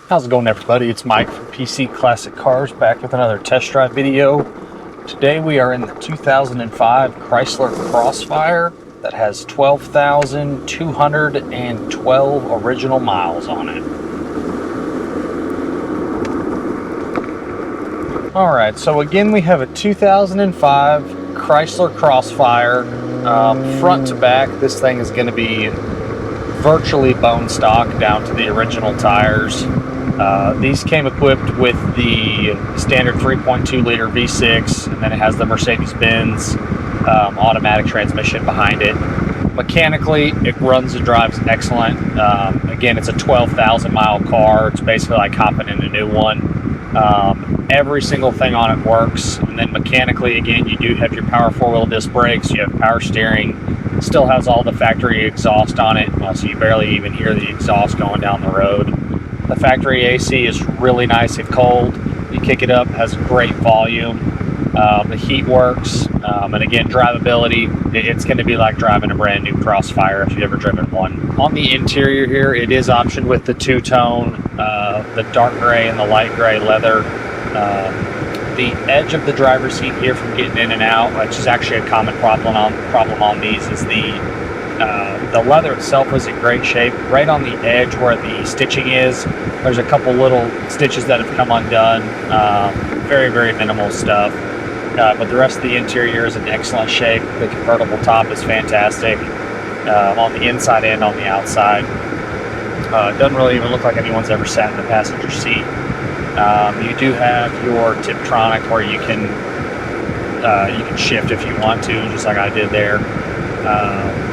How's it going, everybody? It's Mike from PC Classic Cars, back with another test drive video. Today we are in the 2005 Chrysler Crossfire that has 12,212 original miles on it. Alright, so again we have a 2005 Chrysler Crossfire. Front to back, this thing is going to be virtually bone stock down to the original tires. These came equipped with the standard 3.2 liter V6, and then it has the Mercedes-Benz automatic transmission behind it. Mechanically, it runs and drives excellent. Again, it's a 12,000 mile car. It's basically like hopping in a new one. Every single thing on it works. And then mechanically, again, you do have your power four-wheel disc brakes, you have power steering. Still has all the factory exhaust on it, so you barely even hear the exhaust going down the road. The factory AC is really nice and cold. You kick it up, has great volume. The heat works, and again, drivability, it's going to be like driving a brand new Crossfire if you've ever driven one. On the interior here, it is optioned with the two-tone, the dark gray and the light gray leather. The edge of the driver's seat here from getting in and out, which is actually a common problem on these, is the leather itself is in great shape. Right on the edge where the stitching is, there's a couple little stitches that have come undone. Very, very minimal stuff. But the rest of the interior is in excellent shape. The convertible top is fantastic on the inside and on the outside. It doesn't really even look like anyone's ever sat in the passenger seat. You do have your Tiptronic where you can shift if you want to, just like I did there.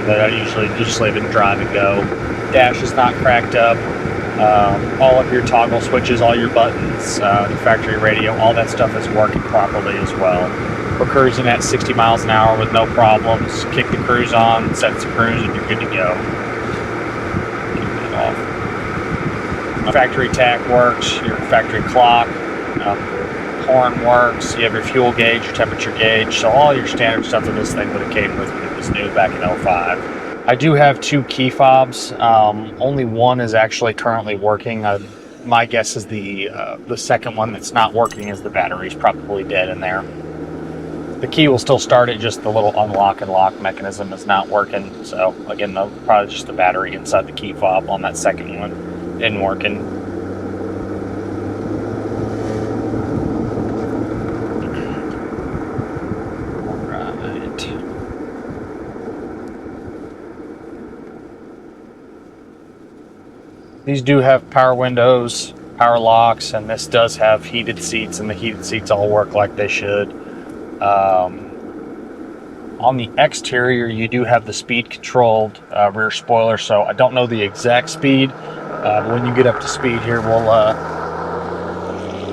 But I usually just leave it in drive and go. Dash is not cracked up. All of your toggle switches, all your buttons, the factory radio, all that stuff is working properly as well. We're cruising at 60 miles an hour with no problems. Kick the cruise on, set it to cruise, and you're good to go. Keep that off. Factory tach works, your factory clock, horn works, you have your fuel gauge, your temperature gauge, so all your standard stuff that this thing would have came with when it was new back in 05. I do have two key fobs. Only one is actually currently working. My guess is the second one that's not working is the battery's probably dead in there. The key will still start it, just the little unlock and lock mechanism is not working. So again, probably just the battery inside the key fob on that second one isn't working. These do have power windows, power locks, and this does have heated seats, and the heated seats all work like they should. On the exterior, you do have the speed-controlled rear spoiler, so I don't know the exact speed. But when you get up to speed here, we'll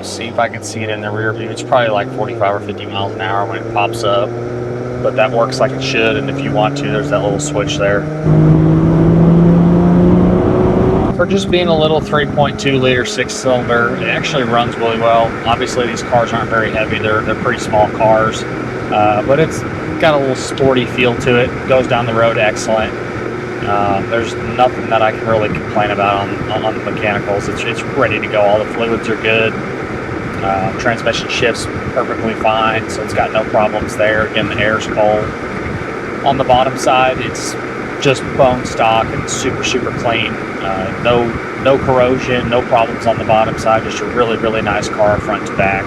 see if I can see it in the rear view. It's probably like 45 or 50 miles an hour when it pops up, but that works like it should, and if you want to, there's that little switch there. For just being a little 3.2 liter 6-cylinder, it actually runs really well. Obviously these cars aren't very heavy, they're pretty small cars, but it's got a little sporty feel to it. Goes down the road excellent. There's nothing that I can really complain about on the mechanicals. It's ready to go. All the fluids are good. Transmission shifts perfectly fine, so it's got no problems there. Again, the air's cold. On the bottom side, it's just bone stock and super clean. No corrosion, no problems on the bottom side. Just a really nice car front to back.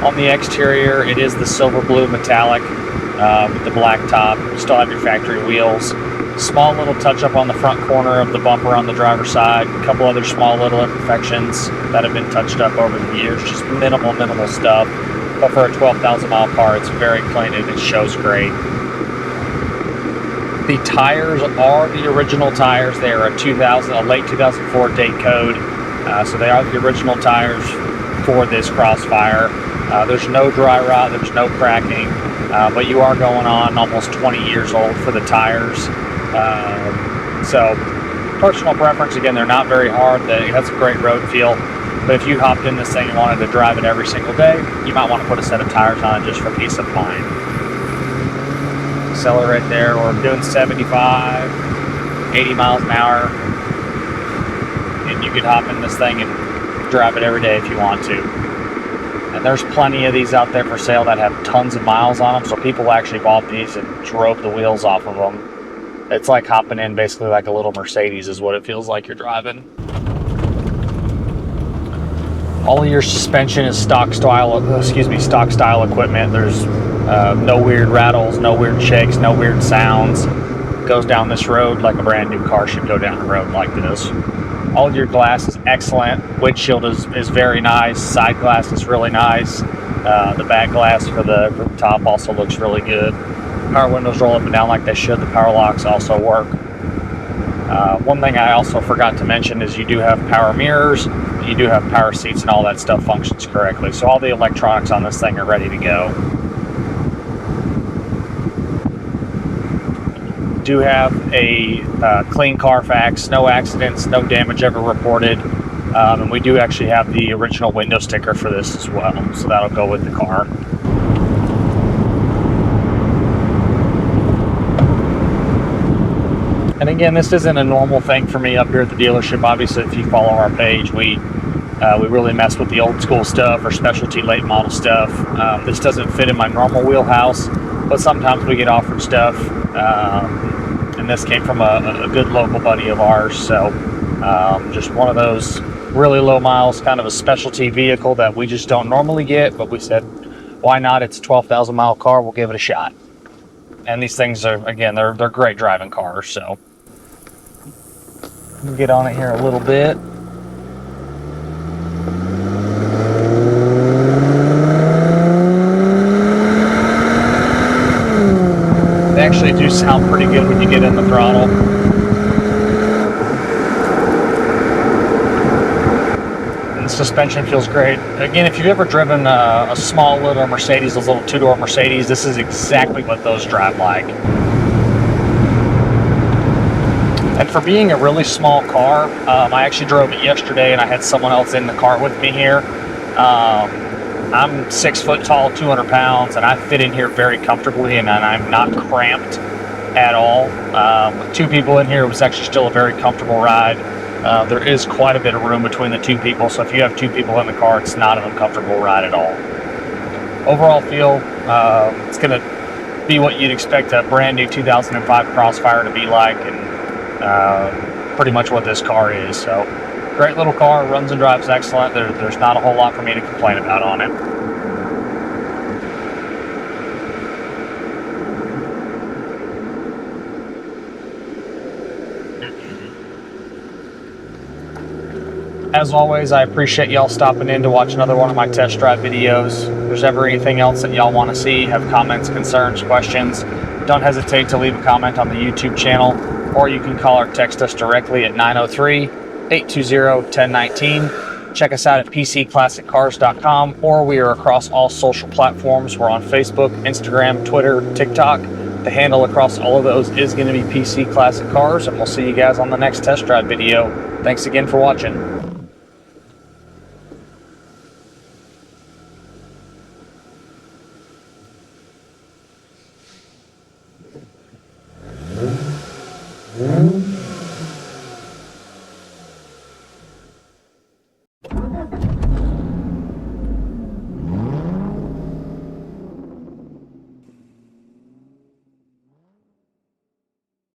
On the exterior, it is the silver blue metallic with the black top. You still have your factory wheels. Small little touch up on the front corner of the bumper on the driver's side. A couple other small little imperfections that have been touched up over the years. Just minimal stuff. But for a 12,000 mile car, it's very clean and it shows great. The tires are the original tires. They are a late 2004 date code. So they are the original tires for this Crossfire. There's no dry rot, there's no cracking, but you are going on almost 20 years old for the tires. So personal preference, again, they're not very hard. It has a great road feel. But if you hopped in this thing and wanted to drive it every single day, you might want to put a set of tires on it just for peace of mind. Accelerate there, we're doing 75, 80 miles an hour, and you could hop in this thing and drive it every day if you want to. And there's plenty of these out there for sale that have tons of miles on them, so people actually bought these and drove the wheels off of them. It's like hopping in basically like a little Mercedes is what it feels like you're driving. All of your suspension is stock style equipment. There's no weird rattles, no weird shakes, no weird sounds. Goes down this road like a brand new car should go down the road like this. All of your glass is excellent. Windshield is very nice. Side glass is really nice. The back glass for the top also looks really good. Power windows roll up and down like they should. The power locks also work. One thing I also forgot to mention is you do have power mirrors, you do have power seats, and all that stuff functions correctly. So all the electronics on this thing are ready to go. Do have a clean Carfax, no accidents, no damage ever reported, and we do actually have the original window sticker for this as well, so that'll go with the car. And again, this isn't a normal thing for me up here at the dealership. Obviously, if you follow our page, we really mess with the old school stuff or specialty late model stuff. This doesn't fit in my normal wheelhouse, but sometimes we get offered stuff. And this came from a good local buddy of ours. So just one of those really low miles, kind of a specialty vehicle that we just don't normally get, but we said, why not? It's a 12,000 mile car. We'll give it a shot. And these things are, again, they're great driving cars. So we'll get on it here a little bit. They actually do sound pretty good when you get in the throttle. And the suspension feels great. Again, if you've ever driven a small little Mercedes, those little two-door Mercedes, this is exactly what those drive like. And for being a really small car, I actually drove it yesterday and I had someone else in the car with me here. I'm 6 foot tall, 200 pounds, and I fit in here very comfortably, and I'm not cramped at all. With two people in here, it was actually still a very comfortable ride. There is quite a bit of room between the two people, so if you have two people in the car, it's not an uncomfortable ride at all. Overall feel, it's going to be what you'd expect a brand new 2005 Crossfire to be like, and pretty much what this car is. So, great little car, runs and drives excellent. There's not a whole lot for me to complain about on it. As always, I appreciate y'all stopping in to watch another one of my test drive videos. If there's ever anything else that y'all want to see, have comments, concerns, questions, don't hesitate to leave a comment on the YouTube channel, or you can call or text us directly at 903-820-1019. Check us out at pcclassiccars.com, or we are across all social platforms. We're on Facebook, Instagram, Twitter, TikTok. The handle across all of those is going to be PC Classic Cars, and we'll see you guys on the next test drive video. Thanks again for watching. Mm-hmm.